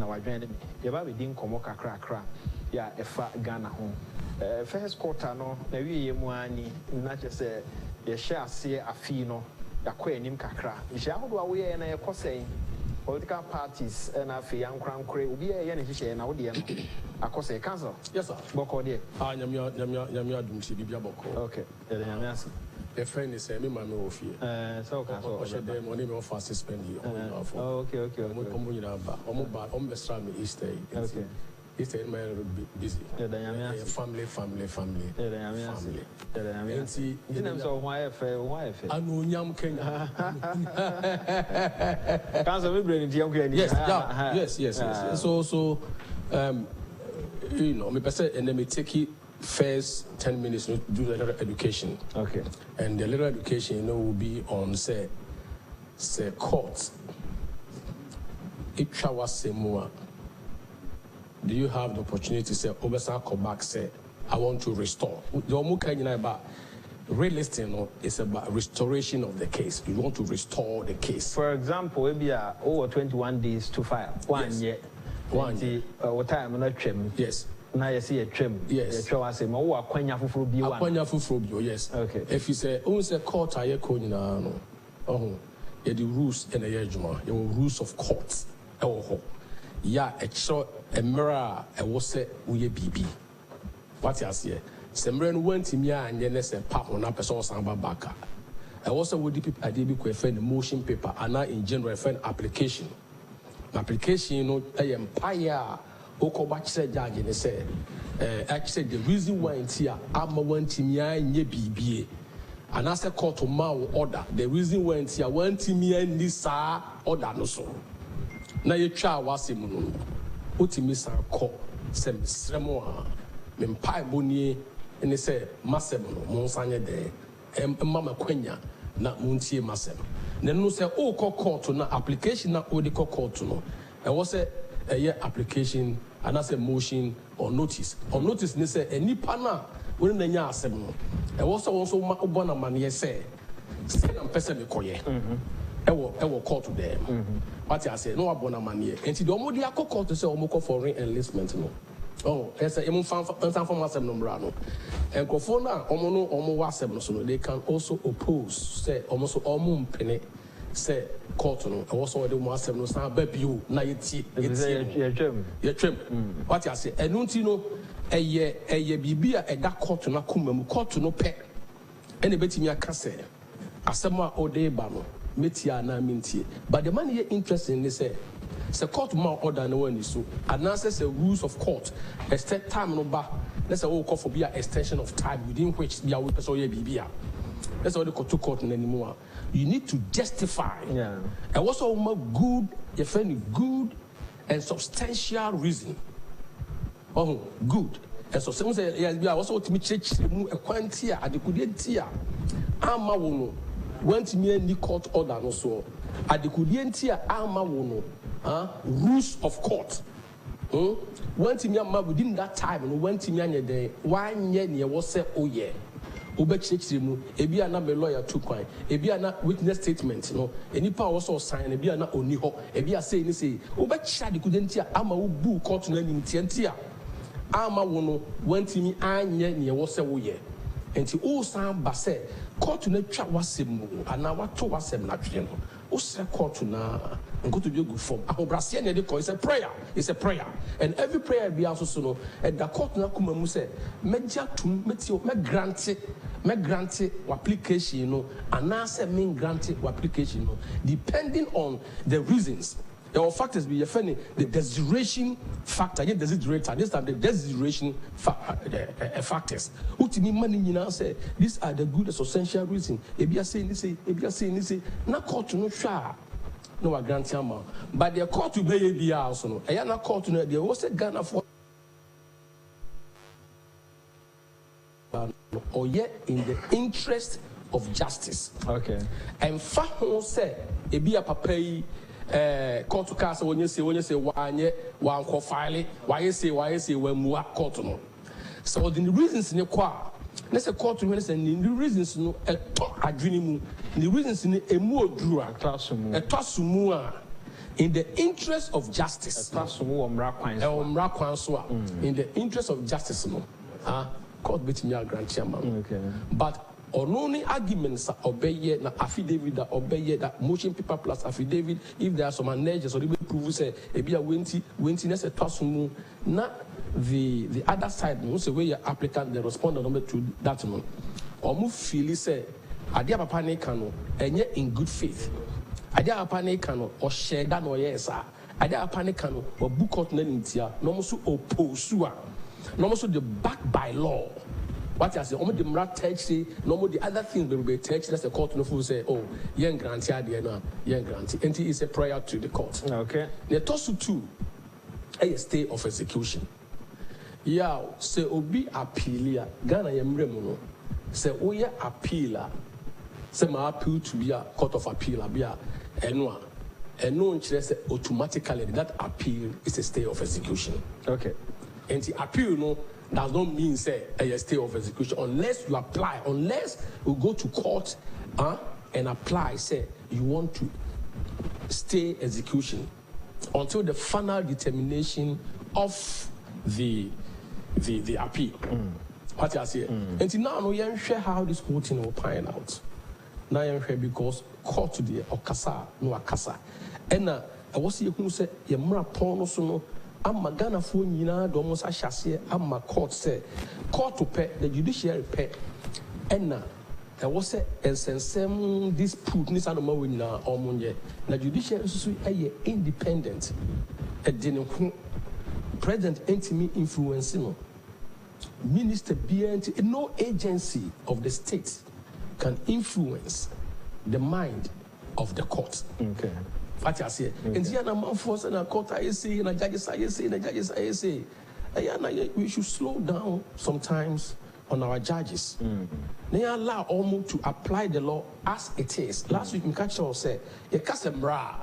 wadwen me ye ba be din komo kakra ya efa Ghana ho first quarter no na wie mu ani na che se ye hye ase afi no yakɔ anim kakra nhye ahodo a wo ye na ye kɔsɛn political parties and afi yankran obi ye ne hye na wo de no akɔsɛn council yes sir bɔkɔ de nyamia dum si bibia bɔkɔ okay nyamia asi the friend is me ma me ofie so council o she dem money me offer suspend here okay omo nyina ba omo be stra me Easter okay Easter man busy family so why anunyam Kenya council we bring yes so you know me person and then me take it first 10 minutes to do the little education. Okay. And the little education, you know, will be on say court. If I was say more, do you have the opportunity to say Obesa come back say I want to restore? The Omuka you know about relisting is about restoration of the case. You want to restore the case. For example, maybe over 21 days to file. One year. What time not trim? Yes. Now you see a trim. Yes. You say, "Oh, akwanya fufuro bi one." Akwanya fufuro bi, yes. Okay. If you say, "Oh, say court aye ko nyina no." Oh, the rules and the judgment. Your rules of court. Oh, yeah. A mirror. I was say uye bibi. What you say? Semre no went me and then say pa ona person samba baka. I also would people I did be a motion paper and now in general friend application. Application, you know, I am empire. Okoba said judge and say actually the reason why it's here I'm want to me nye BBA and as a court to ma order the reason why it's here want to me this order no so na ye twa wasem no otimi san ko se mesremo a me mpai bonie ne se masem no mo nsanye de mama kwanya na muntie masem na no se o court na application na o de court no e wo se application and as a motion or notice. Or notice they say any pana when the nya asem no. E also born a man ye say am person me koye. E wo court to them. What I say no born a man ye. Enti the omo dia court to say omo call for enlistment no. Oh, e say em fan from asem no bra no. Enkofo na omo wasem no so no they can also oppose say omo so omo mpene say court no e was already mo asem no san ba bio na yeti ye twem what you say enunti no eye bibia e da court na kuma mu court no pe ene betimi aka say asem a ode ba no metia na mintie but the man here interesting they say court ma order no one so announces the rules of court extend time no ba let's say call for be an extension of time within which be a person ye bibia let's say the court anymore. You need to justify. Yeah. And what's all good, you find good and substantial reason. Oh, good. And so some say, yes, we are also to me church a quantia at the Kudientia. Ama wono went me any court order no so. At the Kudientia, Ama wono, rules of court. Went to me within that time, and went to me any day. 1 year near was say, oh, yeah. Obechechirimu ebia na me lawyer too kwan ebia na witness statement no enipa also sign ebia na oni ho ebia say ni say obecha de kudentia ama wo bu court na nim tiantia ama wo no wantimi anye ne wo se wo ye enti o san ba say court na twa wasem mu ana wato wasem na twe no o se court na nkoto bi gu form ahobrase na de call it's a prayer and every prayer be also so no and the court na kuma mu say meja tum metio me grant application no ana say me grant application no depending on the reasons. There are factors be the desperation factor. Again, desiderator. This are the desperation factors. Ultimately, money you say these are the good essential reasons. If you are saying this, na court no sure. No, I grant you, but the court to be also no. I am not court no. There was a Ghana for or yet in the interest of justice. Okay. And Fahon said, "E be a papay." Court case when you say wanye wanko file why you say when mua court no. So the reasons in the qua let's say court when say the reasons no adwini mu the reasons in emu odru a tosumu a in the interest of justice. In the interest of justice, court bet me a grant chairman. But only arguments obey na affidavit that obey that motion paper plus affidavit. If there are some allegations or even prove say a be a wintiness a tosumu, not the other side, no say where your applicant the respondent number to that no. Or move feel say adia papa ne kano enye in good faith. Adia papa ne kano or share that no yes adia papa ne kano or book out na nintia no mo so oppose no mo so the back by law. What I say, only the mrat text say, no more the other things will be text. That's the court no fool say, oh, young grantee idea now, young grantee. And it is a prayer to the court. Okay. The tosu two, a stay of execution. Yeah, say obi appealia, Ghana yemremono. Say oya appeala. Say my appeal to be a court of appeal, be a enwa. And no say automatically that appeal is a stay of execution. Okay. And the appeal no does not mean say a stay of execution unless you apply, unless you go to court and apply, say you want to stay execution until the final determination of the appeal. What I say? And now no you share how this whole thing will pan out. Now you share because court today okasa no akasa. And I was here who say ye mra pon so no amma Ghana for nyina do mo sa hyase amma court say court to pay the judiciary pay and there was a sensem dispute ni sanoma we nyina omonye na judiciary so eye independent e de ne ho president intimi influence no minister BNT no agency of the state can influence the mind of the court. Okay. What I say, and the other man force and a court I say, and a judges I say, and a judges I say, we should slow down sometimes on our judges. They allow almost to apply the law as it is. Last week, Mikacho said, "You can't bra,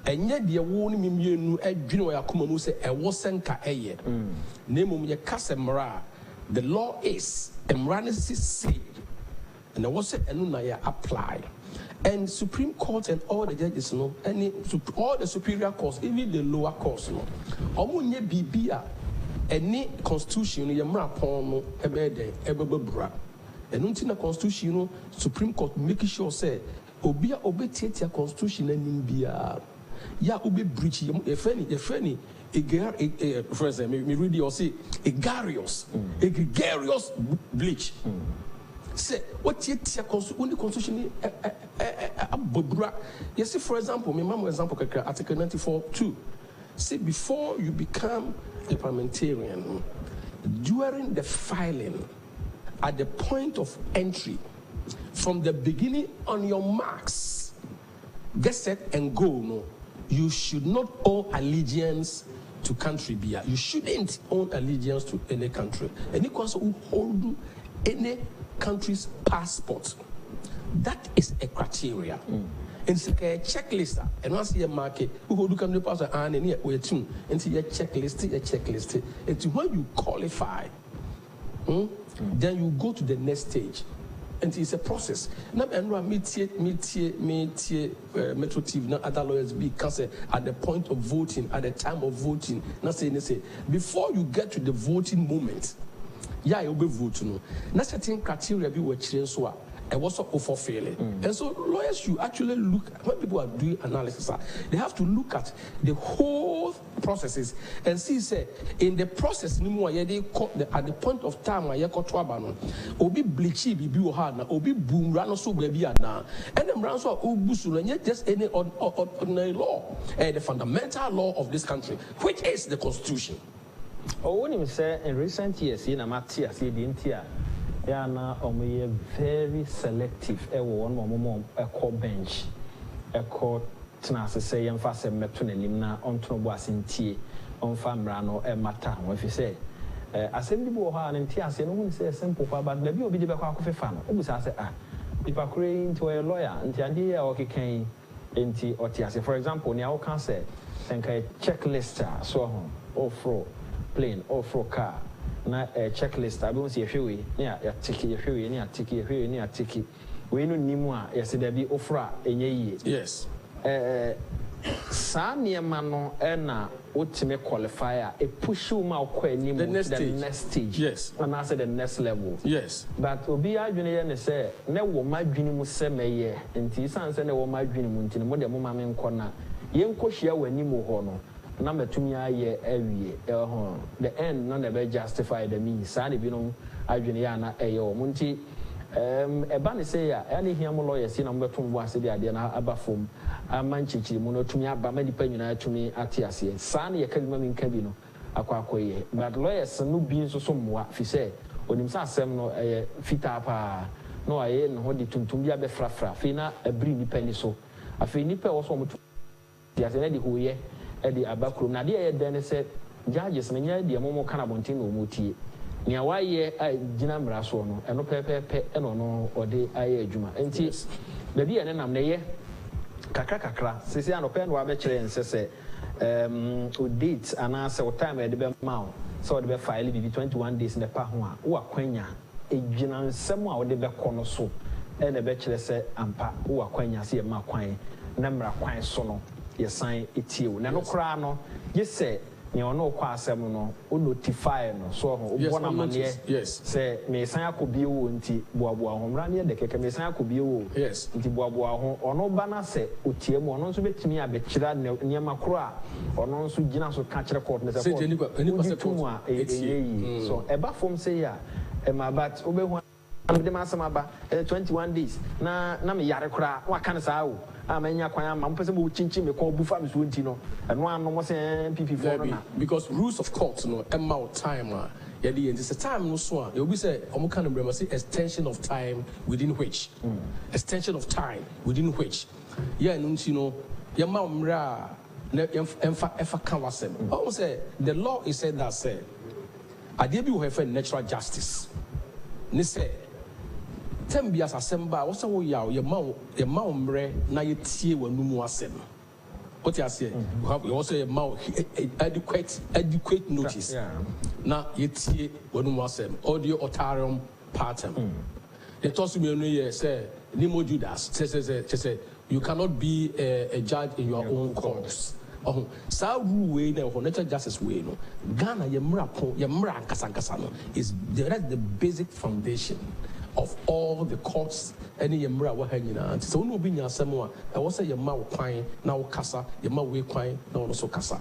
and yet the warning me, you know, I come say, I wasn't ka aye. Name me a casemra. The law is, and Ranis say, and I was said, and I apply." And Supreme Court and all the judges, no, all the superior courts, even the lower courts, no, omunye bibia, any constitution, yamra pono, ebebra, and until the constitution, Supreme Court making sure say, obia obetiate your constitution and imbia, ya obe breach, if any, for example, me read or say, a gregarious bleach. Say what you only constitution you see, for example, my mom example Article 94(2). See, before you become a parliamentarian, during the filing, at the point of entry, from the beginning on your marks, get set and go. No, you should not owe allegiance to country beer. You shouldn't own allegiance to any country. Any country who hold any country's passport. That is a criteria. It's like a checklist. And once you mark it, who do come to pass and any way too. And your checklist. And when you qualify, then you go to the next stage. And it's a process. Now, Metro TV, now other lawyers be cancer at the point of voting, at the time of voting. Now say, before you get to the voting moment, yeah, you'll be voting. Now, certain criteria be what so and what's up for failing. And so lawyers should actually look when people are doing analysis, they have to look at the whole processes and see say in the process anymore at the point of time where you got trouble, obi bleachy be hard now, obi boom run so baby now, and them runs are obusu and yet just any ordinary law, the fundamental law of this country, which is the Constitution. Oh, when you say in recent years, in a matia, see the intia, yeah, now very selective. One more a court bench, a court tenacity say, and fast and metronolimna on Tonobuas in tea, on Fambrano, and Mata. If you say, assembly bohan and tea, no one says simple, but maybe you'll be the back of a fan. Always I say, if I create into a lawyer, and the idea or came into or tea. For example, now can say, think a checklist, so home, or fro. Plane or for car, na a checklist. I don't see a few near a ticket, a few near ticket, a few near ticket. We know Nimua, yes, there be ofra a ye. Yes. saa nneɛma no ɛna wotumi qualify a push you ma wokɔ anim to the next stage. Yes. And I said the next level. Yes. But obi adwene yɛ ne sɛ ne wɔ ma adwene mu sɛ mɛyɛ nti san sɛ ne wɔ ma adwene mu nti mo de mo ma me nkɔ na yɛnkɔ hyia wɔ anim hɔ no na matumi ayɛ awie the end no never justify the means saa ne binom adwene yɛ ana ɛyɛ wɔ mo nti eba ne sɛ ya ɛne hia mo lawyer si na mo bɛto mo ase de adeɛ na aba fam ama nkyekiri mu no tumi aba ma nipa nyinaa tumi ate aseɛ saa ne yɛka bi ma me nka bi no akɔyɛ but lawyers no bi nso so mmoa fi sɛ onim sɛ asɛm no ɛyɛ fitaa paa na ɔyɛ ne ho de tuntum bi abɛfrafra afei na abiri nipa ni so afei nipa ɛwɔ so ɔmo to ase na de hoyɛ ɛde aba kurom na adeɛ ɛyɛ dɛn ne sɛ judges no nyɛ deɛ mo ka na abɔnten na ɔmo tie nea wayɛ a gyina mmara soɔ no ɛno pɛpɛɛpɛ ɛna ɔno ɔde ayɛ adwuma nti baabi yɛ ne nam na ɛyɛ kakra sisi anɔpɛ na wabɛkyerɛ yɛn sɛ o date anaasɛ o time ɛde bɛma o sɛ ɔde bɛfile bibi 21 days na ɛpa ho a wo akwanya egyina nsɛm a ɔde bɛkɔ no so ɛna ɛbɛkyerɛ sɛ ampa wo akwanya sɛ yɛma kwan na mmara kwan so no yɛsan etie wo na no koraa no gye sɛ nea ɔno kɔ asɛm no o notify no so ho wo bona maneɛ sɛ me san akɔbie wo nti boaboa ho mmara ne yɛ de kɛkɛ me san akɔbie wo nti boaboa ho ɔno ba na sɛ otie mu ɔno nso betumi abɛkyerɛ nneɛma koro a ɔno nso gyina so ka kyerɛ court ne sɛ court so ɛba fam sɛ ya ɛma but wobɛhu amede ma asɛm aba 21 days na me yare koraa waka ne saa wo amanya kwan ama mpɛ sɛ mo chinchin me kɔ bufa me so nti no ɛno ano mo sɛ pp4 no na because rules of court no ɛma time a yɛde yɛn sɛ time no so a yɛobi sɛ ɔmo ka no brɛ ma sɛ extension of time within which extension of time within which yɛ no nti no yɛma mmerɛ a na ɛfa ka wasɛm ɔmo sɛ the law is said that sɛ adeɛ bi wɔ hɔ fɛ natural justice ne sɛ tem bi asasɛm ba wɔsɛ wo yaw yɛma wo mmerɛ na yɛtie w'anumu asɛm wote aseɛ wɔsɛ yɛma wo adequate notice na yɛtie w'anumu asɛm audio otarium partem yɛtɔ so mmienu yɛ sɛ nemo judas sɛ you cannot be a judge in your own cause saa rule wei na ɛwɔ natural justice wei no Ghana yɛmmra ankasa no is that's the basic foundation of all the courts any yɛmmra wɔ ha nyinaa nti sɛ wo ne obi nya asɛm a ɛwɔ sɛ yɛma wo kwan na wo kasa yɛma wo kwan na wo no so kasa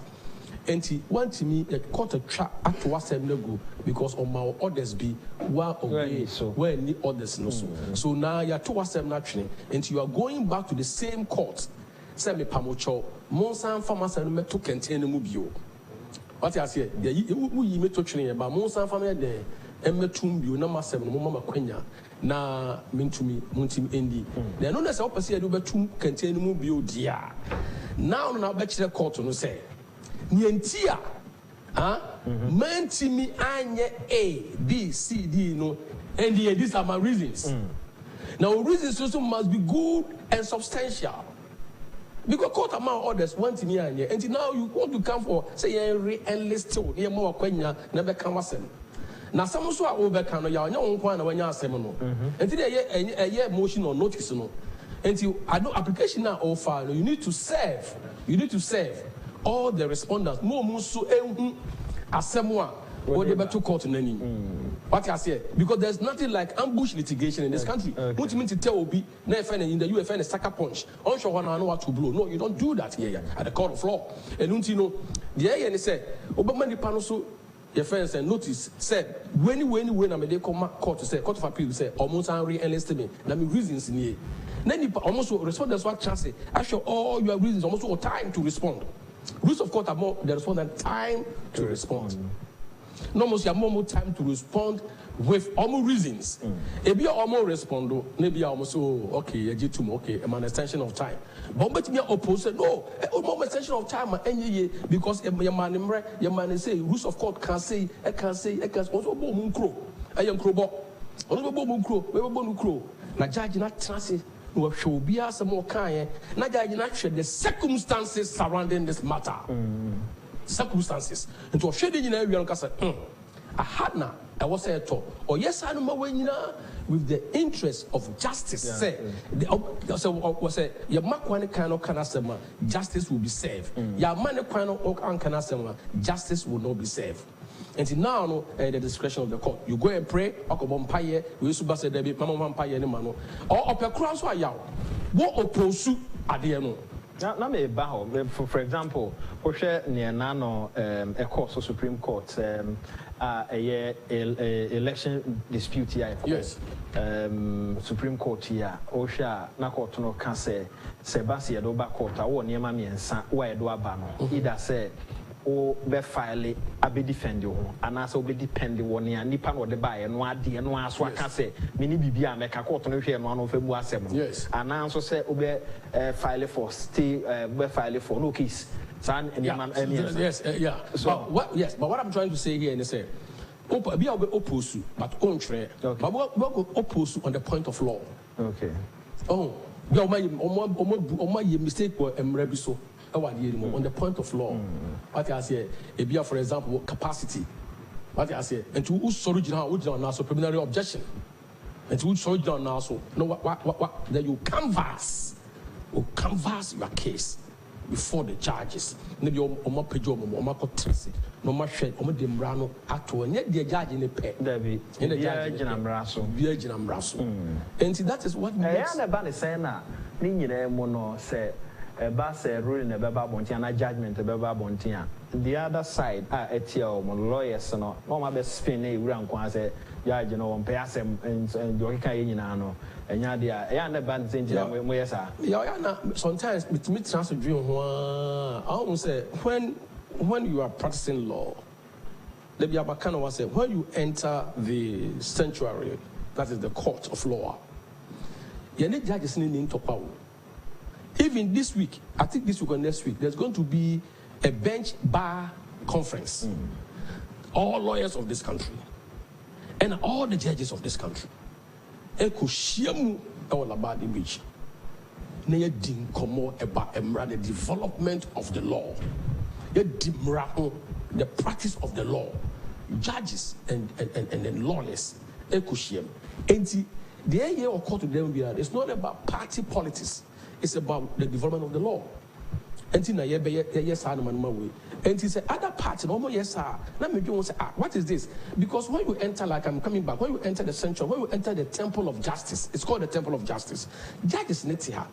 enti wantimi court atwa ato asɛm no go because ɔma wo orders bi wa obey ni orders no so na yɛato asɛm no atwene enti you are going back to the same court sɛ me pamokyɛw mo nsan fa masɛm no mɛto kɛntɛn no mu bio wate aseɛ woyi mɛto twene yɛ ba mo nsan fa mɛ dɛ ɛmɛtum bio na masɛm no mo mama kwanya na mentumi endi na ɛno na sɛ wopɛ sɛ yɛde wobɛtum kɛntɛn no mu bio dia now no na wobɛkyerɛ court no sɛ nti a mantimi anyɛ A B C D no and these are my reasons now reasons also must be good and substantial because court amount orders want me anya and now you want to come for say you re-enlist to near more kwanya na bɛka wasɛm na some so a wobɛka no ya ɔnyɛ wo nkwa na wanya asɛm no enti de ɛyɛ motion or notice no enti ado application na offer no you need to serve all the respondents mo mu so ehu asɛm a what they better court nani what I say because there's nothing like ambush litigation in this country what you mean to tell Obi na FN in the UFN a sucker punch on show one know what to blow no you don't do that here at the court of law and you know the area say Obama the panel so your friends and notice said when I made come court to say court of appeal say almost re-enlisted me na me reasons in here then you almost respond that's what chance I show all your reasons almost time to respond rules of court are more the respondent time to respond. No most you have more time to respond with almost reasons. If you almost respond, maybe almost okay, I'm an extension of time. But me oppose no, more extension of time any because your man say rules of court can say I can also boom crow. I am crowbo. Also boom crow, we boom crow. Na judge not transit no show be some more kind. Na judge not share the circumstances surrounding this matter. Circumstances. And to shade in every kasa Ahana, I was say to. Or yes, I know when with the interest of justice. Say, say, your makwane kano kanasema, justice will be served. Your man kwano ok kanasema, justice will not be served. And now, the discretion of the court. You go and pray. Okobompaye, we used to say Debbie, Mama Vampire, any man, or upper cross or yaw. What oppose at the end? Now, me baho. For example, Oshe near Nano, a court of Supreme Court, a election dispute here. Yes. Supreme Court here. Osha na court no can say Sebastian Doba Court. I want near Mammy and San. Why do I ban? Either say. O be file a be defend you and also be depend one year nipan or the buy and one day and one so I can say mini bibia make a court no share one of them was yes and also say obe file for stay be file for no case san and yes yeah so what yes but what I'm trying to say here is say be oppose but on try but we oppose on the point of law. Okay. Oh my mistake or emrebiso on the point of law. What I say, for example, capacity. What I say, and to who's original now, so preliminary objection. And to who's original now, so no, what, then you canvass your case before the judges. Maybe on my page or my cotresi, no more shed, or Dembrano, actor, and yet the judge in the pet. Debbie, in the judge and Virgin and Brasso. And that is what makes a banner say now. Nina mono say. A bass ruling a baba bonti and a judgment a baba bontia. The other side, etio, lawyers, no, my best spin a round quasi, judge, you know, on pass and Joica Inano, and Yadia, and the band thing, where sometimes with me transfer dream. I almost say, when you are practicing law, the Biabakano was say, when you enter the sanctuary, that is the court of law, you need judges in to power. Even this week, I think this week or next week, there's going to be a bench bar conference. All lawyers of this country and all the judges of this country. The development of the law, the practice of the law, judges and lawyers. And the idea of court to them it's not about party politics. It's about the development of the law. And he said, other parts, no more yes, sir. Let me just say, what is this? Because when you enter, like I'm coming back, when you enter the sanctuary, when you enter the temple of justice, it's called the temple of justice. Judges Netia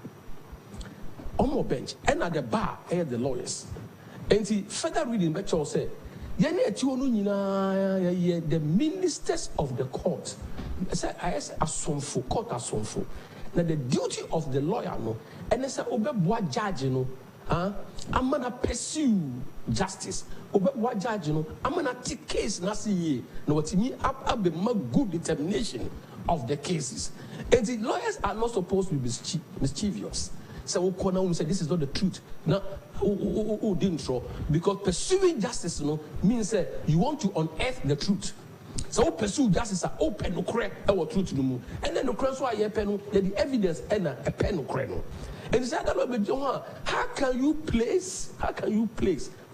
on my bench, and at the bar, the lawyers. And he further reading, Metro said, the ministers of the court. I said, asomfo, court asomfo. Now the duty of the lawyer, no, and they say, Obebwa judge, no, I'm gonna pursue justice. Obebwa judge, no, I'm gonna take case, nasi, no, what me up be my good determination of the cases. And the lawyers are not supposed to be mischievous. So we say this is not the truth. Now, didn't show because pursuing justice, no, means that you want to unearth the truth. So pursue justice are open no correct our truth to the moon. And then the cross why you pen the evidence and a pen no correct. And said how can you place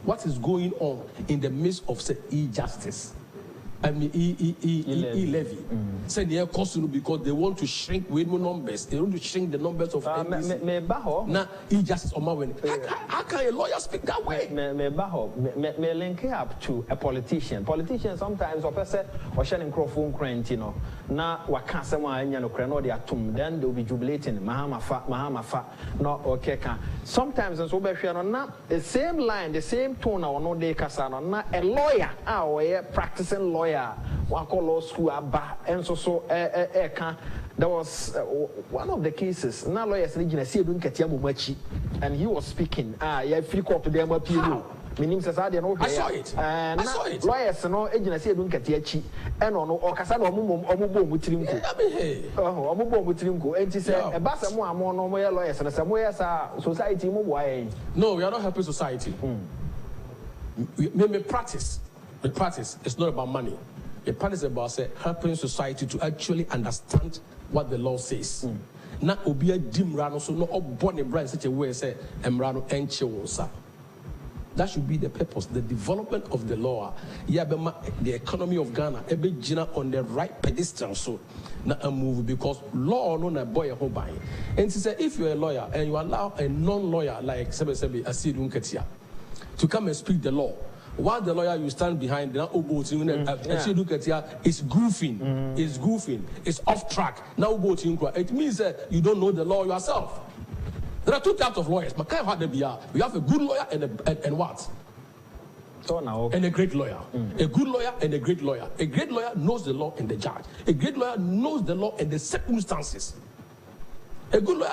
what is going on in the midst of say e-justice? I mean e-levy. Say they are costing because they want to shrink with more numbers. They want to shrink the numbers of now e-justice on my way. How can a lawyer speak that way? Me link up to a politician. Politicians sometimes or person or sharing microphone current, you know. Now what can someone no crano they atum then they'll be jubilating Mahama fa no okay can. Sometimes as over na the same line, the same tone or no de kasano na a lawyer or practicing lawyer. One call law school and so there was one of the cases. Now lawyers and he was speaking. Yeah, free court to them appeal. I saw it. And lawyers no agency don't get yachi and on or Casano and he said a bass more no lawyers and somewhere society. No, we are not helping society. We practice. The practice is not about money. The practice is about helping society to actually understand what the law says. Not obi a dim rano so no born a brand such a way say emrano enche wonsa. That should be the purpose. The development of the law. Yeah, the economy of Ghana. Every Gina on the right pedestal. So, not a move because law no na boy a whole buy. And she said, if you're a lawyer and you allow a non-lawyer like Sebe Asidun Ketia to come and speak the law, while the lawyer you stand behind, now is goofing, it's off track. Now it means that you don't know the law yourself. There are two types of lawyers. We have a good lawyer and what? And a great lawyer. A good lawyer and a great lawyer. A great lawyer knows the law and the judge. A great lawyer knows the law and the circumstances. A good lawyer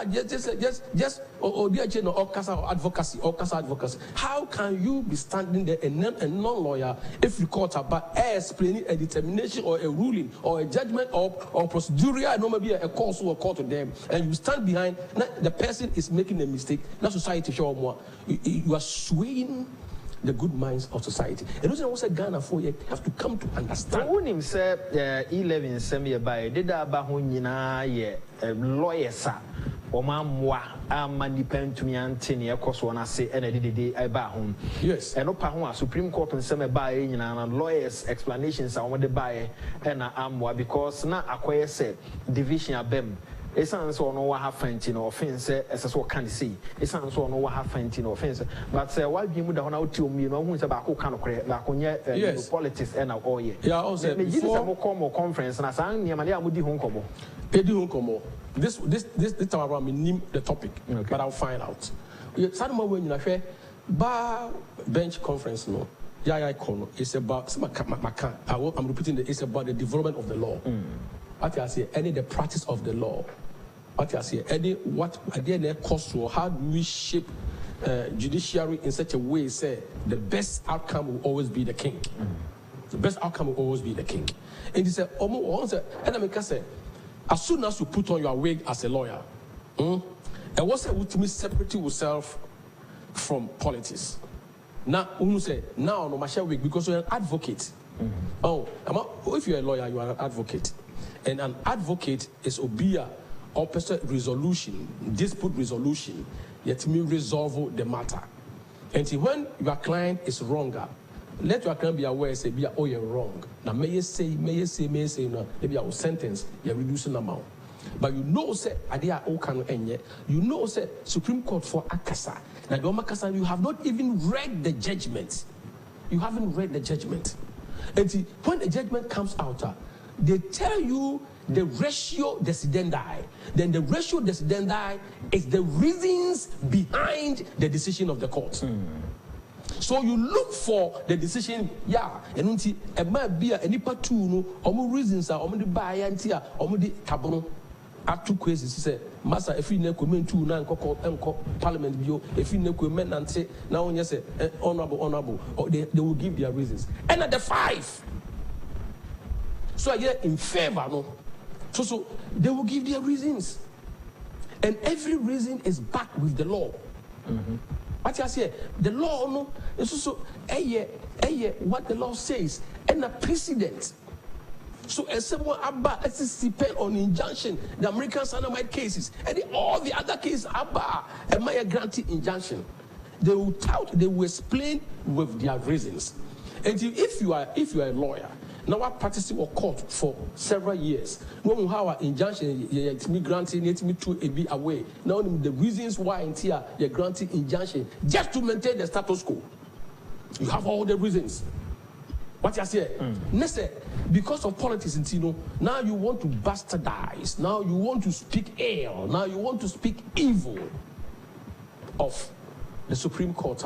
advocacy. How can you be standing there a non-lawyer if you caught about explaining a determination or a ruling or a judgment or procedural, no maybe a cause or a court to them, and you stand behind, the person is making a mistake, not society show more. You are swaying the good minds of society. And those who say Ghana for you have to come to understand. When him say 11 semi by did about ye lawyers Omamwa depend to me antini across one I say and I did about home. Yes. And Opa Supreme Court and semi by and lawyers explanations I want to buy and amwa because now acquire said division of them. It's not so no what happened in offense as a can see. It's not so no what happened in offense. But why be with the to me, who's about who can create back on your politics and all year. Yeah, also more conference and I sang near Malia Mudi Honkomo. This time around me name the topic, but I'll find out. Suddenly when you share bar bench conference no. Yeah, it's about I'm repeating it's about the development of the law. What I say, any the practice of the law. What I say, any what again the cost or how do we shape judiciary in such a way say the best outcome will always be the king. The best outcome will always be the king. And he said, and I say, as soon as you put on your wig as a lawyer, and what's it to me separating yourself from politics? Now, say now no matter wig because you're an advocate. If you're a lawyer, you are an advocate. And an advocate is obia or person resolution, dispute resolution, yet me resolve the matter. And when your client is wronger, let your client be aware, say, be oh, you're wrong. Now, may you say, no, maybe I will sentence, you're reducing amount. But you know, say, Adia Okano Enye, you know, say, Supreme Court for Akasa. Now, the Omakasa, you have not even read the judgment. You haven't read the judgment. And see, when the judgment comes out, they tell you the ratio decidendi. Then the ratio decidendi is the reasons behind the decision of the court. So you look for the decision, and until it might be any part two, no, reasons are the buy and tia, the tabono. At two questions, he said, Master, if you never come to Parliament view, if you never come and say, now when you say honorable, or they will give their reasons. And at the 5. So I get in favor, no. So they will give their reasons. And every reason is backed with the law. What I say, the law, no, is also what the law says, and a precedent. So as someone about depend on injunction, the American Sodomite cases, and all the other cases about a granted injunction. They will tout, they will explain with their reasons. And if you are a lawyer, now I practiced in court for several years. When we have an injunction, me granting me to be away. Now the reasons why in here you're granting injunction just to maintain the status quo. You have all the reasons. What you say? Next, because of politics in Tino, now you want to bastardize. Now you want to speak ill. Now you want to speak evil of the Supreme Court.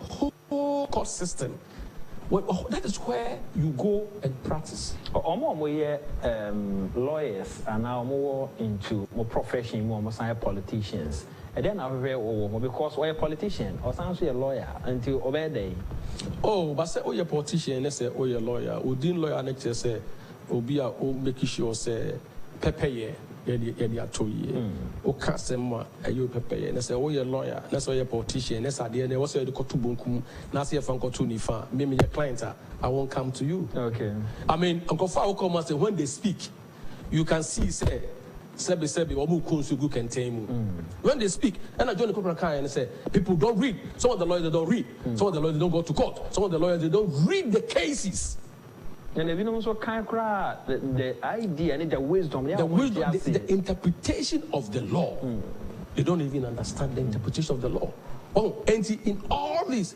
Whole court system. Well, that is where you go and practice. Lawyers are now more into more profession, more politicians. And then I'm very because we're a politician or sounds a lawyer until obey day. Oh, but say, oh, you're a politician, let's say, oh, you're a lawyer. Udin lawyer next year say, Obia, oh, make sure say, Pepe, yeah, 2 years. Oh, Casema, you Pepe, and I say, oh, you're a lawyer, that's why you're a politician, that's idea, and what's the Kotubunkum, Nasi Fankotunifa, maybe your client, I won't come to you. Okay. I mean, Uncle Fao come and say, when they speak, you can see, say, Sebi, when they speak, and I join the corporate car and say, people don't read. Some of the lawyers they don't read. Some of the lawyers they don't go to court. Some of the lawyers they don't read the cases. And if you know so kind of the idea and the wisdom, the interpretation of the law, they don't even understand the interpretation of the law. Oh, and in all this,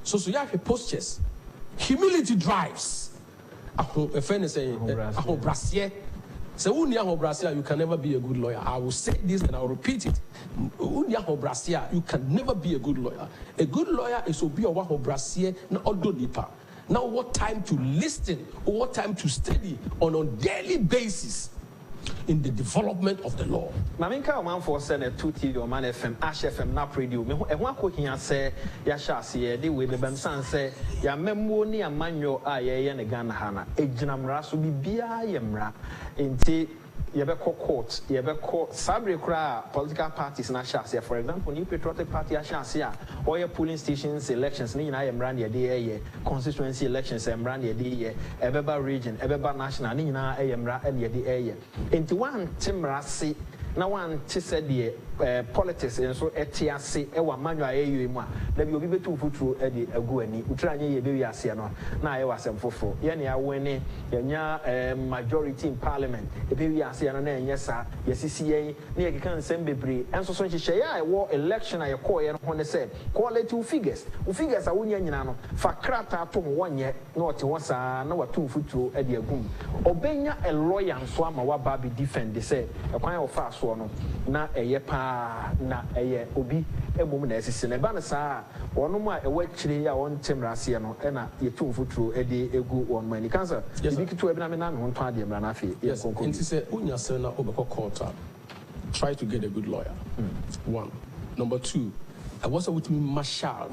so you have a postures. Humility drives. A friend is saying, so you can never be a good lawyer. I will say this and I will repeat it. You can never be a good lawyer. A good lawyer is to be a wahobrasia, not odonipa. Now, what time to listen, or what time to study on a daily basis in the development of the law. Maminka Omanfm send 2 TV Omanfm, FM, Nap Radio. Me one cooking and say, Yashasi, the way the Bemsan say, Ya memoni a manual aye and a Ghana Hana, a Janamra, so be Bia Yemra, in tea. Yebeko court, Yebeko Sabre Kra, political parties na Shasia. For example, New Patriotic Party Shasia, or your polling stations elections, Nina Emran ye constituency elections, Emran ye, Ebeba region, Ebeba national, Nina Emra and ye. Into one Timrasi, now one said politics and so etiase ewa manual ayu mu a da bi obi betu futuru e de agu ani utranye ye be wiase no na aye wasem fofo ye ne awene yenya majority in parliament e be wiase no na enye sa yesisi yen na ye keka nsem bebre enso so nhihye ya wo election aye call ye no ho ne say quality figures a wonya nyina no fa krata atom wonye na ote wosa na watu futuru e de agum obenya a lawyer nso ama wa ba be defend say e kwan ofa so no na eye pa na eye obi emum na esisi na ba na saa wono mu a ewa kire ya won temrase no e na yetum futuro e de egu won mani cancer bi kitu e bi na me na me ho to ade mra na afi ye konko nti se unya se na obeko court try to get a good lawyer. One. Number two, I was with me marshal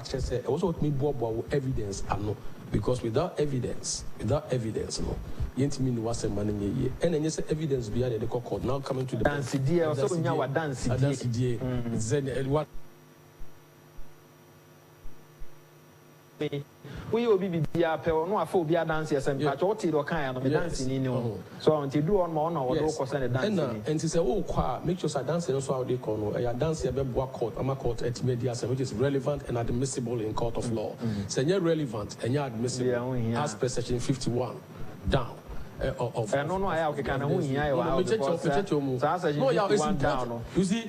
say I was with me bobo evidence ano because without evidence no yenti me no was man ye and then say evidence behind the court now coming to the dance die also nya wa dance die then what we obi bibia pe no afa obi dance yesem pa cho ti do kan ya no me dance ni no so until do on ma on wo do ko say dance ni and say oh kwa make sure say dance no so how they call no ya dance ya be boa court ama court at media which is relevant and admissible in court of law say relevant and admissible as per section 51 down of no I okay can who here you are no ya is down you see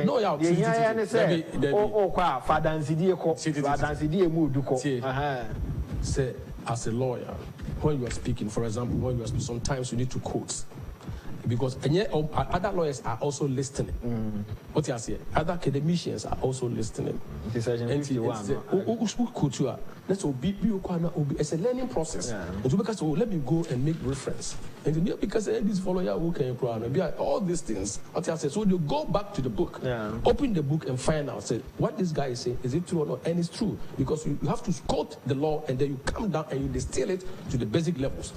no ya say oh kwa fa dance die ko fa dance die mu du ko say as a lawyer when you are speaking, for example, when you are speaking, sometimes you need to quote because other lawyers are also listening. What you say? Other academicians are also listening. It's a learning process. And because let me go and make reference. And because this follower who can all these things. What you say? So you go back to the book, open the book and find out. Say what this guy is saying, is it true or not? And it's true because you have to quote the law and then you come down and you distill it to the basic levels.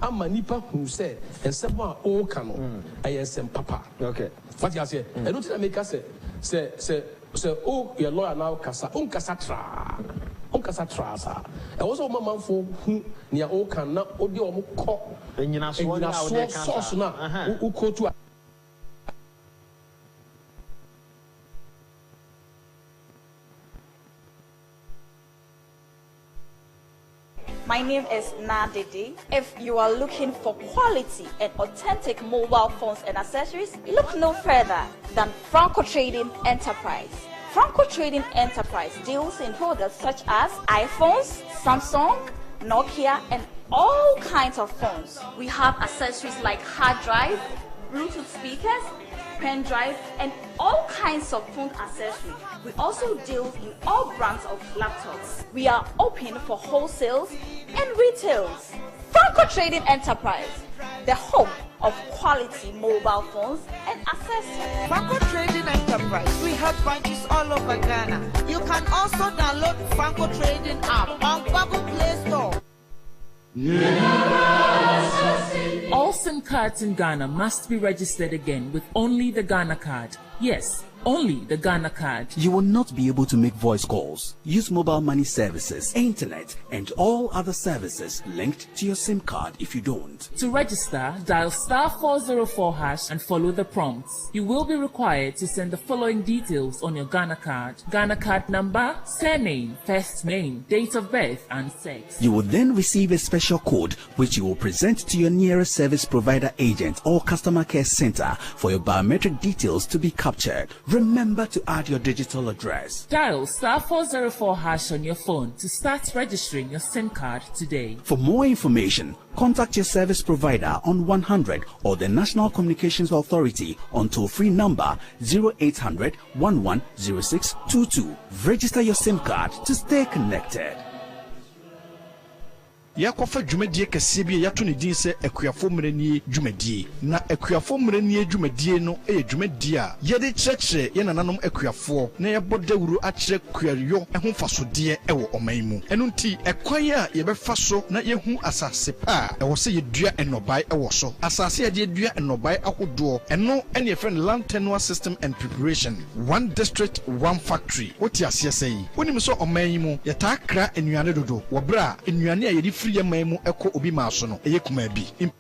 I'm a nipa who said, and someone all cano, I am papa. Okay. What you say? I don't make us say, oh, your lawyer now, Casa, Uncasatra. I was a man for who near all can not audio call, and you know, source now, who call to. My name is Nadidi. If you are looking for quality and authentic mobile phones and accessories, look no further than Franco Trading Enterprise. Franco Trading Enterprise deals in products such as iPhones, Samsung, Nokia, and all kinds of phones. We have accessories like hard drive, Bluetooth speakers, pen drive, and all kinds of phone accessories. We also deal in all brands of laptops. We are open for wholesales and retails. Franco Trading Enterprise, the home of quality mobile phones and accessories. Franco Trading Enterprise, we have branches all over Ghana. You can also download Franco Trading app on Google Play Store. All SIM cards in Ghana must be registered again with only the Ghana card. Yes, only the Ghana card. You will not be able to make voice calls, use mobile money services, internet, and all other services linked to your SIM card if you don't. To register, dial *404# and follow the prompts. You will be required to send the following details on your Ghana card: Ghana card number, surname, first name, date of birth, and sex. You will then receive a special code which you will present to your nearest service provider agent or customer care center for your biometric details to be captured. Remember to add your digital address. Dial *404# on your phone to start registering your SIM card today. For more information, contact your service provider on 100 or the National Communications Authority on toll-free number 0800 110622. Register your SIM card to stay connected. Yakofa dwumadie kese bi yato ne din se akuafo mmeranie dwumadie na akuafo mmeranie dwumadie no dwumadie a yede kyerɛkyerɛ ye nananom akuafo na yɛbɔ dawuru akyerɛ kuayo ho fasode wɔ ɔman mu ɛno nti ɛkwan a yɛbɛfa so na yehu asase pa a ɛwɔ se yedua enobai wɔ so asase yɛde dua enobai ahodoɔ ɛno ɛne yɛfrɛ land tenure system and preparation, one district one factory. Woti ase sɛ wonim so ɔman yi mu yɛtaa kra enuane dodo wɔ bra enuane a yɛde free yɛman eko obi maaso no ɛyɛ kuma bi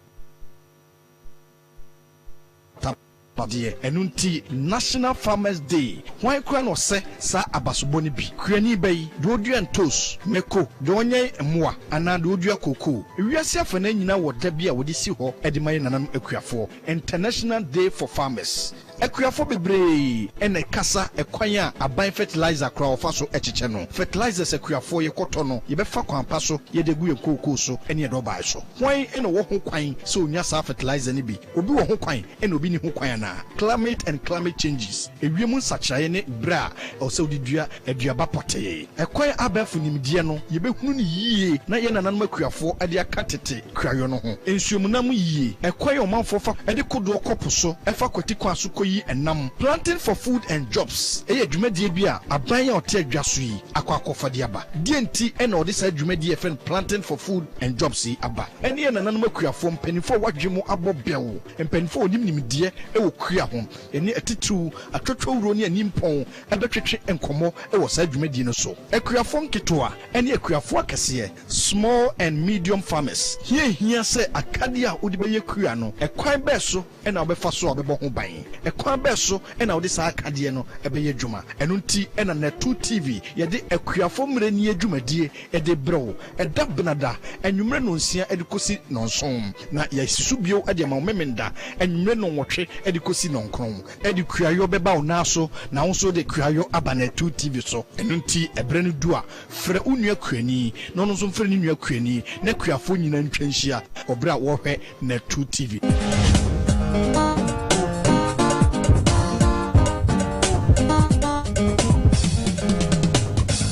Enunti National Farmers Day. Why crown or se sa abasoboni bi. Kuani bay, dodu and toast, meko, donye mwa, ana dodu koko. We are safe and nyina what debia would see ho edimay nanam equiafo. International Day for Farmers. Equiafo bebre ene kasa ekwanya aban fertilizer kra ofa so echiche no. Fertilizers equiafo ye kotono ye befa kwampa so ye degu ye koko so ene ye doba so. Why ene wo ho kwan so onya sa fertilizer ni bi. Obi wo ho kwan ene obi ni ho kwan na. Climate and climate changes. Ewiemu sachaye ne bra o se odidua aduaba potee. Ekwan abafu nimdie no ye behunu ni yie na ye nananom akuafo ade akatete krayo no ho. Ensuomunam yie. Ekwan omanfo fa ade kodo kopo so efa kwati kwa so koyi enam. Planting for food and jobs. Eye dwumadie bi a aban ya ote adwaso yi akwakofa de aba. Die nti ena ode sa dwumadie fen planting for food and jobs yi aba. Ene ye nananom akuafo mpanifo wadwemu abobbewo. Mpanifo onim nimdie ewo kua ho. Eni atitu atwotwo wuro ne animpon ebetwetwe enkomo ewo sa dwumadie no so. Akuafo nketoa ene akuafo akese small and medium farmers. Hia se akade a odi beye kua no ekwan be so ena obefa so obebo ho ban. Ekwan be so ena odi sa akade no ebeye dwuma. Eno nti ena na 2 TV yede akuafo mmerani adwumadie ede brew eda benada enwumre no nsia edikosi nonson na yasisu bio ade ma memenda enwumre no nwotwe edikosi nonkron edi kuayo beba onaso na wonso de kuayo aba na 2 TV so eno nti ebre no du a frɛ unua kuani no no so frɛ ni nua kuani na kuafo nyina ntwanhia obra wo hwɛ na 2 TV.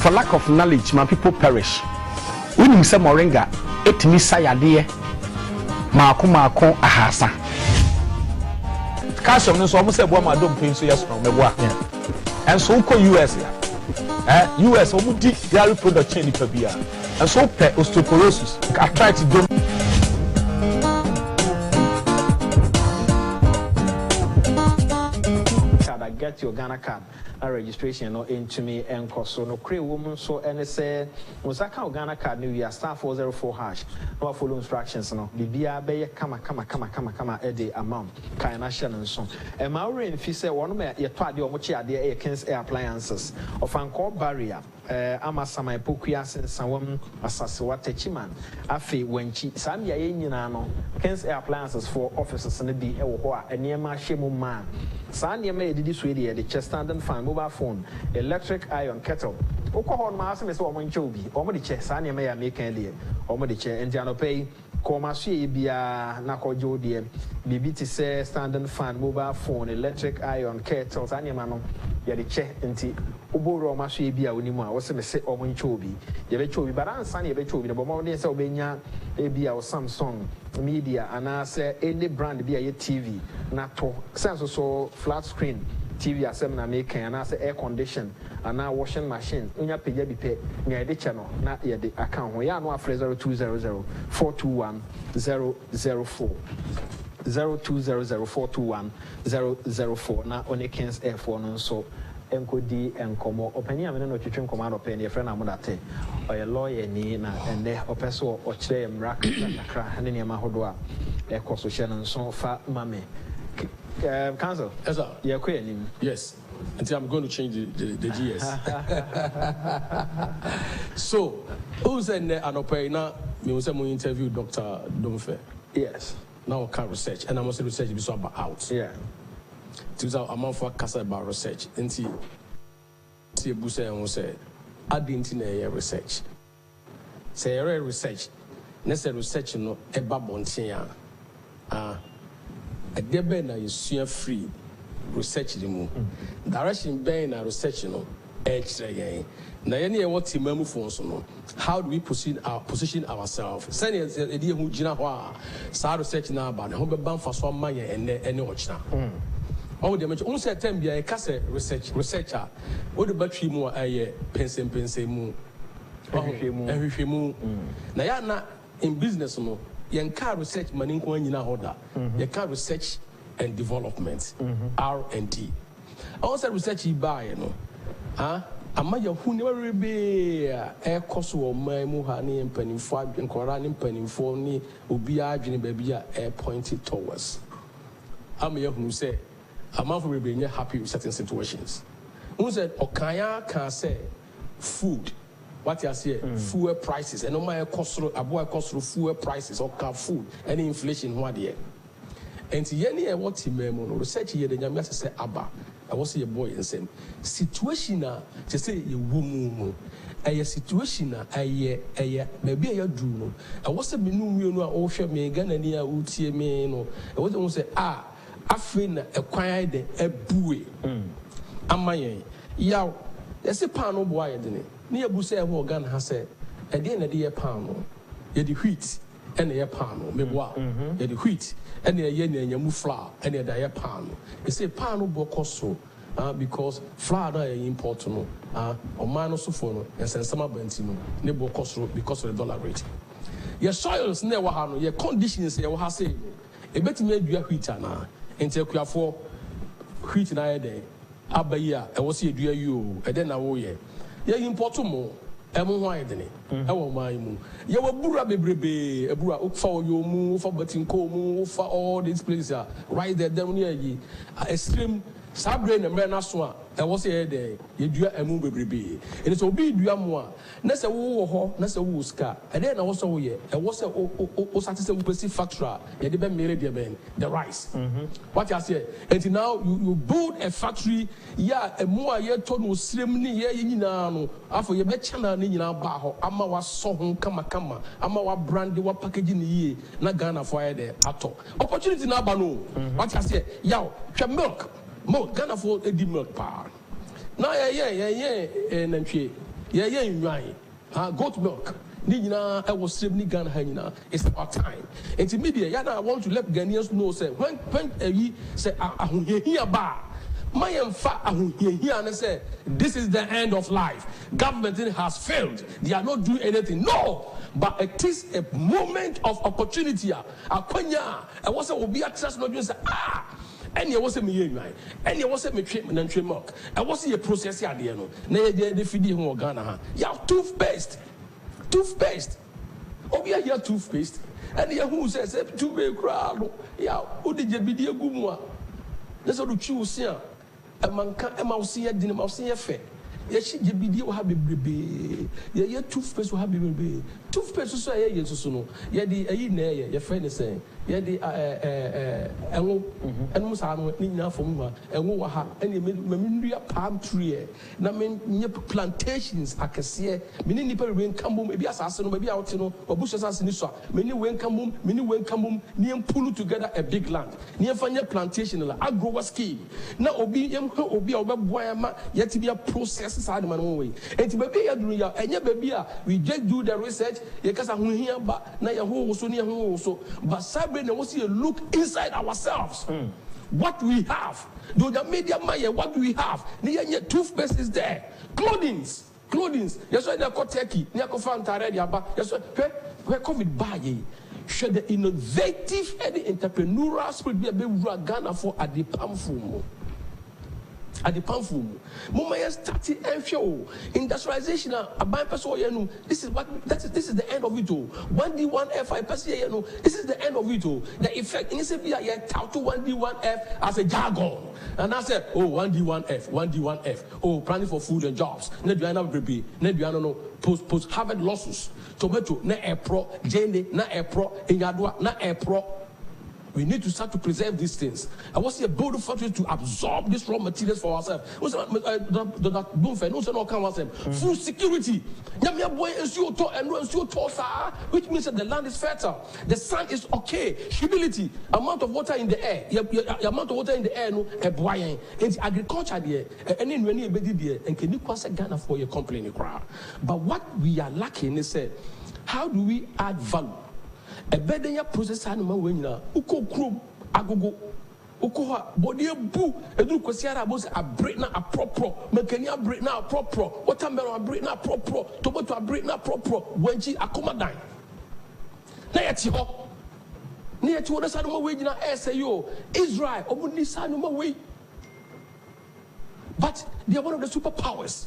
For lack of knowledge, my people perish. When you say moringa, it means sayade maako ahasa. Calcium no so almost say boy my dom pain so yes from me boy. And so ko US ya. US omu di dairy product chain nipa bia. And so pe osteoporosis. I try to do get your Ghana card registration no into me and so no create woman so and say Osaka Ghana card new year *404#. No follow instructions no bibia be kama ede amount kind national so e ma in fi say one me ye to ade o mo chi ade e Kings Air Appliances of anchor barrier ama samai pokua sensawam asase watachiman afi wanchi sam ya nyina no Kings Air Appliances for offices ne bi e wo ho a enema hyemu man saa nneɛma yɛdidi so yɛ de kyɛ standing fan mobile phone electric iron kettle wokɔ hɔ no ma asɛm sɛ ɔmo nkyɛ obi ɔmo de kyɛ saa nneɛma yɛ ameka deɛ ɔmo de kyɛ nti anɔpɛ yi kɔma so yɛ bia na kɔgye wo deɛ biribi te sɛ standing fan mobile phone electric iron kettle saa nneɛma no yɛde kyɛ nti wobɔwura ɔma so yɛ bia wonimu a wɔsɛ me sɛ ɔmo nkyɛ obi yɛbɛkyɛ obi but ansa ne yɛbɛkyɛ obi no bɔ mmɔden sɛ wobɛnya ebia wo Samsung media anaasɛ any brand bi a yɛ TV na to sɛ so flat screen TV asɛm na make anaasɛ air condition ana washing machine onya pagya bi pɛ nya yɛde kyɛ no na yɛde account ho yɛ ano afrɛ 0200 421 004 0200421004 na one Kens F1 no so enkodi enkomo opani amene no twetwe nkomo na opani e friend amodate oye lawyer ni na ende opeso o kire mra kakra ne ne ma hodo a e koso hye no so fa mame council yes sir yeah queen yes until I'm going to change the GS so who's in an opena me was mo interview Dr. Domfe yes now can research and I'm also research be so about out yeah to I'm on for kasa about research until see bu say won say adinti na research say research na say research no e ba bonten a debe na yesua free research the mu direction ben na research no e kire yen na ye ne what timamu fo so no how do we position ourselves say e die hu gina ho a sa research na ba ne ho be ban fa so ma ye ene o kina oh the mention say time bia e ka say researcher o de battery mu aye pensem mu ehwehwe mu na ya na in business no yen ka research mani nko anyina hoda ye ka research and development R&D also research buy no ama ya hu ne werebe e koso o man mu ha ne mpanimfo adwenkora ne mpanimfo ni obi adwene ba bia e pointed towards ama ya hu say Omanfm will be happy with certain situations. Who said Okaya can say food? What you say? Fuel prices and no matter cost fuel prices or car food any inflation what there. And to any what he research here the Yamia say Abba. I was a boy and same situation to say you woman a situation a maybe a do. I was a menu no share me Ghana near Utie me no. I was say afina ekwai de ebue amaye yaw yesi pan no boa yede ne yabu se ho Ghana ha se e de na de ye pan no ye de wheat e na ye pan no me boa ye de wheat e na ye na nyamu flour e na da ye pan no e say pan no bo koso because flour na ye import no oman no so for no ensensama banti no ne bo koso because of the dollar rate ye soils na wa ha no ye conditions ye wa ha say e betimi adua wheat ana enti akuafo wheat na ye dey abayi a e wo se edua yi o e dey na wo ye import mo e mo ho ayede ne e wo man mu ye wo bura bebrebe e bura ufa oyo mu ufa batinko mu ufa all these places right there dem ne yi extreme sabre na mre na so a e wo se ye dey ye dua emu bebrebe eni so obi dua mo a na se wo ho na se wo ska e dey na wo so wo ye e wo se o satisfy wo pesi factory ye dey be mere dey ben the rice what you say and now you build a factory ya emu a ye to no srem ni ye nyina no afo ye be chana ni nyina ba ho ama wa so ho kama ama wa brand wa package ni ye na Ghana for ye dey ato opportunity na ba no what you say yaw hwe milk Ghana for edi milk pa na nantwie nwan goat milk ni nyina e was save ni Ghana ha nyina it's about time and media ya na I want to let Ghanaians know say when you say ahohia ba mayemfa ahohia na say this is the end of life government has failed they are not doing anything no but it is a moment of opportunity akwanya e was obi atras no say and you was a me and you was a me treatment and milk. I was a process idea no. Na the feeding ho Ghana ha. Ya toothpaste. Obi a here toothpaste. And you who says toothpaste kra no. Ya o de bidie gu mu a. Na so do twu se a. E manka e ma wo se ye dine ma wo se ye fe. Ye shi bidie wo ha bebrebe. Ye toothpaste wo ha bebrebe. Toothpaste so ye so no. Ye di ayi na ye fe ne say. Ye di enwo sa no ni nyina fom ha enwo wa ha ene me palm tree na me nye plantations akese me ni nipa we nkambom e bi asase no ba bi a wote no obuso asase ni so me ni we nkambom ni empulu together a big land ni enfanya plantation la agro scheme na obi obi a obeboa ya ma yet be a process sa de man we enti ba bi ya duru ya enye ba bi a we just do the research ye kasa ho hia ba na ye ho so ni ye ho so but sabe na wo see look inside ourselves what we have do the media maye what do we have ni ye toothpaste is there clothings yes I na ko turkey ni ko fantare dia ba yes we covid ba ye share the innovative and the entrepreneurial spirit be a Ghana for at the Pamfum. At the Pamfum, Mumaya started and show industrialization. A bypass, this is what this is the end of it all. 1D, 1F, I pass here, this is the end of it all. The effect in this area, you tout to 1D, 1F as a jargon. And I said, oh, 1D, 1F, 1D, 1F, oh, planning for food and jobs. Neduana baby, Neduana post Harvard losses. Tomato, na air pro, Jane, na air pro, Inyadua, na air pro. We need to start to preserve these things. I was here building factories to absorb these raw materials for ourselves. Food security. Which means that the land is fertile. The sun is okay. Humidity. Amount of water in the air. Amount of water in the air. And agriculture there. And then when you there, and can you pass a Ghana for your company? But what we are lacking is how do we add value? A better process animal when you uko krum agogo uko body boo a do kwasiara boss a break na a proper mekania break na a proper watermelon a break na a proper tomato a break na a proper wenchi akomadan na yeti ho na yeti wo desa no we gina say yo Israel obuni sa no we, but they are one of the superpowers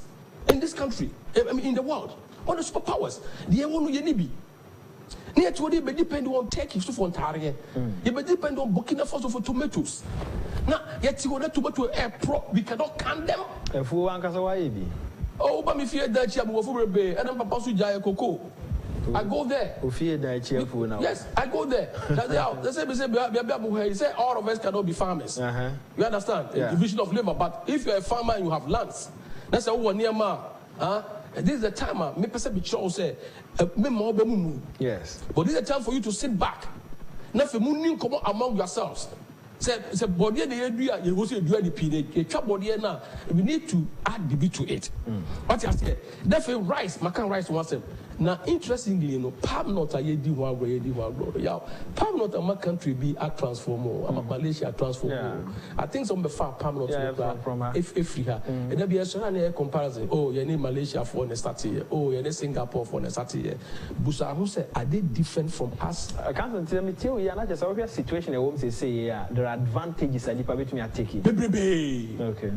in this country, I mean in the world. One of the superpowers they are one of the near to they depend on Turkey for Ontario. You depend on Burkina Faso for tomatoes. Now, yet you want tomato air pro, we cannot can them. If we want to oh, but me fear that you have over bay, and I'm supposed to jaya cocoa. I go there. Yes, I go there. They say all of us cannot be farmers. You understand? Yeah. Division of labor. But if you're a farmer and you have lands, that's a one near ma. This is the time, me person be sure say, yes. But this is a time for you to sit back. Now, if you come among yourselves, say body you go see do the body now. We need to add the bit to it. What you say? Therefore, rice, macan rice once. Now, interestingly, you know, palm nut are yedi one. Yeah, palm nut my country be a transformer. I'm a Malaysia transformer. I think some before palm nut from if we have, and there be a comparison. Oh, you need Malaysia for the start here. Oh, you need Singapore for the start here. Busa who say are they different from us? I can't tell you. Not just our situation. I won't say there are advantages that people between are taking. Okay.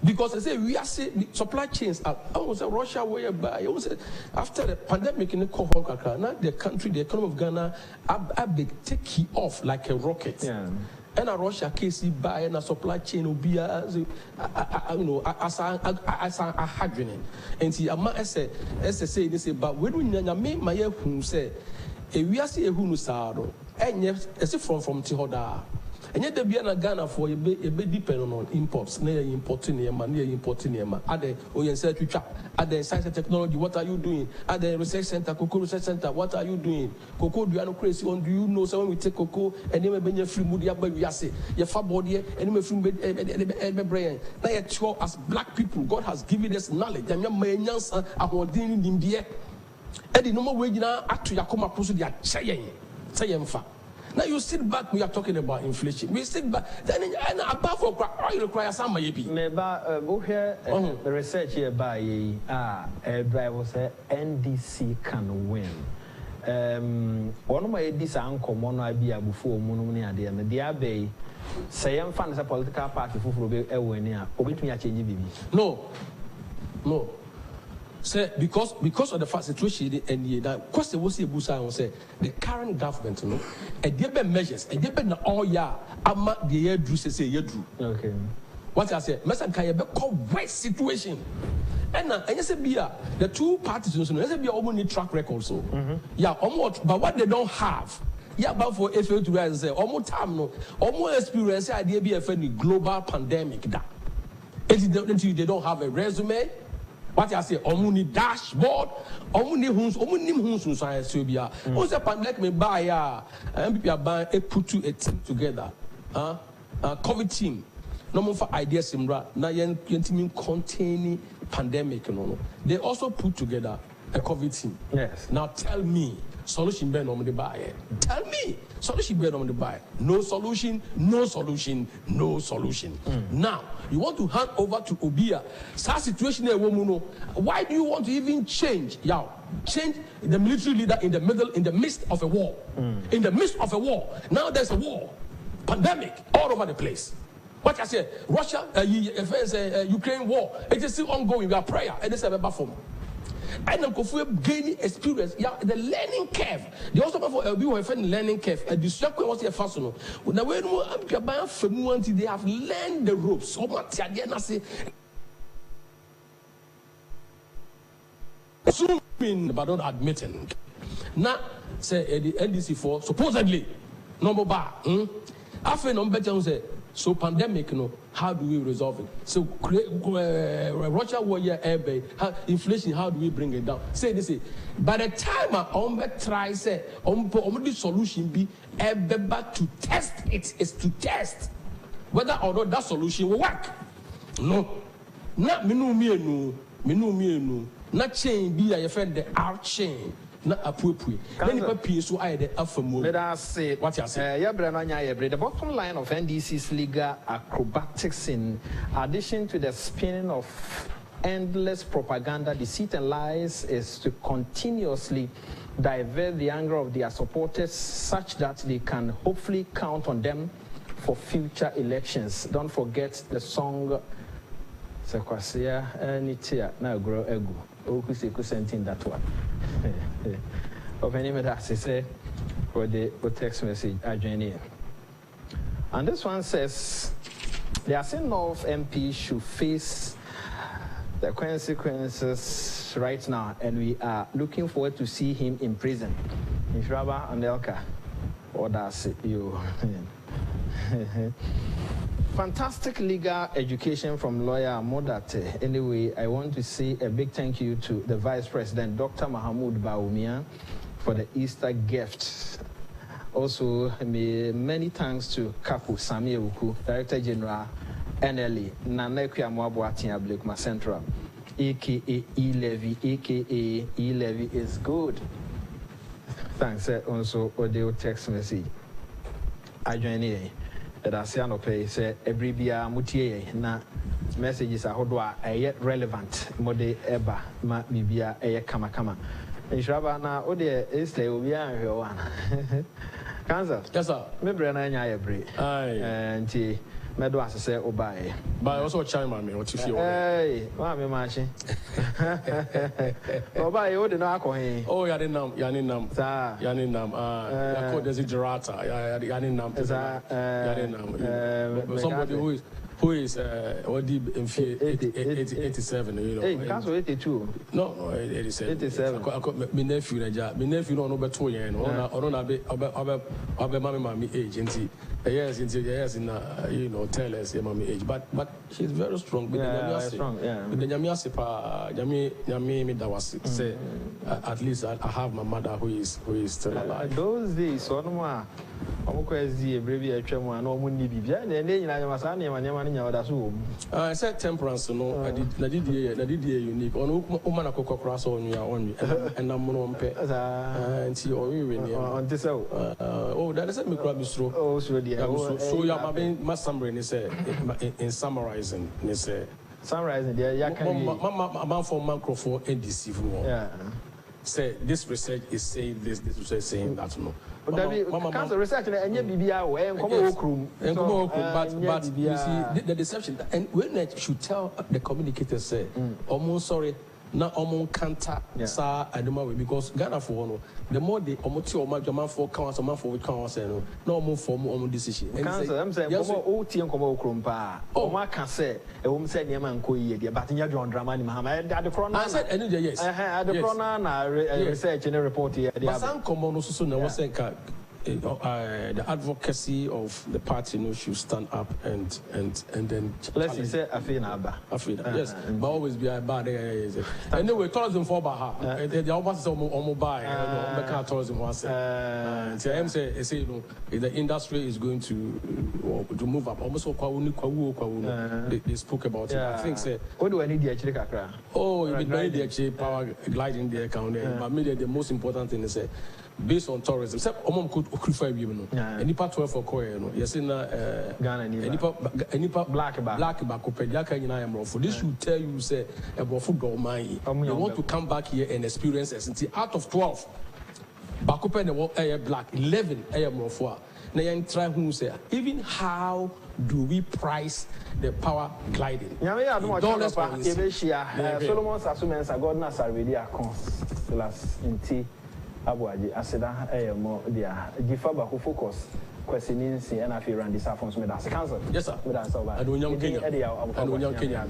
Because I say we are saying supply chains are almost a Russia way by after the pandemic in the now the country, the economy of Ghana are taking off like a rocket. Yeah. And a Russia case buy and a supply chain will be as you know as a hydrogen. And see I say they say but when we me my who say we are see a who saro and yes from Tihoda. And yet, the Biana Ghana for a bit depend on imports, near importing yema. Are they Oyense to trap? Are they science and technology? What are you doing? Are they research center, cocoa research center? What are you doing? Cocoa, do you know crazy? Do you know so when we take cocoa and then when you free moody up by Yase, your fat body and you free brain. Now, you as black people, God has given us knowledge. And your man, are dealing in India. And the normal way now, actually, I come across the saying, now you sit back, we are talking about inflation. We sit back, then above all require some maybe. Maybe the research here by driver say NDC can win. One of my this uncle mono be before mono at the end. The abbey say I'm fan as a political party for Ewenia, or with me a change baby. No. Say because of the fact situation and that question was a busa say the current government, you know, and there be measures, and there be all ama the year drew say year drew. Okay. What I say, Mr. Kaya be called worst situation. And you say the two parties, you know, be almost need track record so. Yeah, almost, but what they don't have. Yeah, but for FA to say almost time no, almost experience idea be a global pandemic that. They don't have a resume. What I say, omuni dashboard, omuni huns, science will be a. Also, pandemic me buy MPP buy a put a team together. COVID team. No more for ideas simra. Na yen containing pandemic. No. They also put together a COVID team. Yes. Now tell me, solution ben on the buy. Tell me, solution ben on the buy. No solution, no solution, no solution. Now, you want to hand over to Obia. Such situation a woman. Why do you want to even change? Yeah, change the military leader in the midst of a war. In the midst of a war. Now there's a war. Pandemic all over the place. What I say, Russia, Ukraine war, it is still ongoing. We are prayer, and it's a better form. And then if we gaining experience, yeah, the learning curve. They also for a learning curve. And the second was a fashion. Now when they have learned the ropes. So much again, I say. Assuming but not admitting. Now say the NDC for supposedly number bar. After number say. So pandemic, how do we resolve it? So Russia war year inflation, how do we bring it down? Say this, by the time I try say the solution be to test it is to test whether or not that solution will work. No, not me no, not change be a friend the out chain. Not appropriate. Then the paper so I the aftermoon. Let us say what you say. The bottom line of NDC's legal acrobatics, in addition to the spinning of endless propaganda, deceit, and lies, is to continuously divert the anger of their supporters such that they can hopefully count on them for future elections. Don't forget the song Sekwasia Nitia now grow egu. Okuseku sent in that one. Of any matter, say for the text message I join in. And this one says the North MP should face the consequences right now, and we are looking forward to see him in prison. Ifraba and Elka, or that's you. Fantastic legal education from lawyer Modate. Anyway, I want to say a big thank you to the Vice President, Dr. Mahmoud Baumia, for the Easter gift. Also, many thanks to Kapu Sami Uku, Director General, NLE, Nanekia Mwabuatia Blakema Central, aka E-Levy, aka E-Levy is good. Thanks, also, audio text message. I join here. That I say no pay say every bia mutie na messages are hodwa relevant mode eba ma bibia kama Inshraba na ode este obi anhwe wana cancer yes sir me bre na nya bre nti medo asese obae by also chime me what you feel hey wa me machi obae ode no akohin oh ya didn't nam sa ya called desiderata ya didn't nam somebody who is already in fear 87, you know. Hey, cancel 82. No, 87. 87. My nephew no better yen. Obe mommy age into yes you know tell us mommy age, but she's very strong. Yeah, strong. Yeah. With the Nyamiase pa Nyami me dawasi say at least I have my mother who is still alive. Those days so no ma omokwezi ebrebi atwam an omo ni bibia na ene nyina nyamasa na nyama nya oda so I said temperance no na did unique on woman akokokra so onyu and am no mpe nti o we ni on this oh that is me crab bistro oh so dia so ya ma summary ni say in summarizing ni say summarizing dia ya kan man for microphone NDC for yeah say this research is saying this research is saying that no cancer research na enye bibia wo enkomo okrum but you see the deception and when I should tell the communicators say almost sorry na omo kanta sa aduma we because Ghana for no the more they omo ti omo adwama for kan so man for kan say no na omo form omo decision cancer am say omo o ti enkomo okrum pa omo aka say e wo say ne man ko yie de but nya John drama ni mahama the corona I said any yes the corona na research in report here but some common so na was say the advocacy of the party, should stand up and then. Let's say Afina. Yes, but always be a bad. Anyway, tourism for Baha. The opposite of mobile. Tourism was. Say the industry is going to move up. Almost they spoke about it. I think say. What do I need the actually? Oh, you need the actually power gliding the account. But maybe the most important thing is based on tourism. Except could occupy women. Any part 12 for Korea, yes, in Ghana, any black for this should tell you say about football money. You want to come back here and experience it. Out of 12, Bakupen the black 11 more for. Now try who say even how do we price the power gliding? Solomon's assuments are God not already a consulas in tea. Abuaji aseda mo dia Gifaba who focus questioning and I feel around this afternoon with us. Council. Yes, sir. With us over. I don't know Kenya.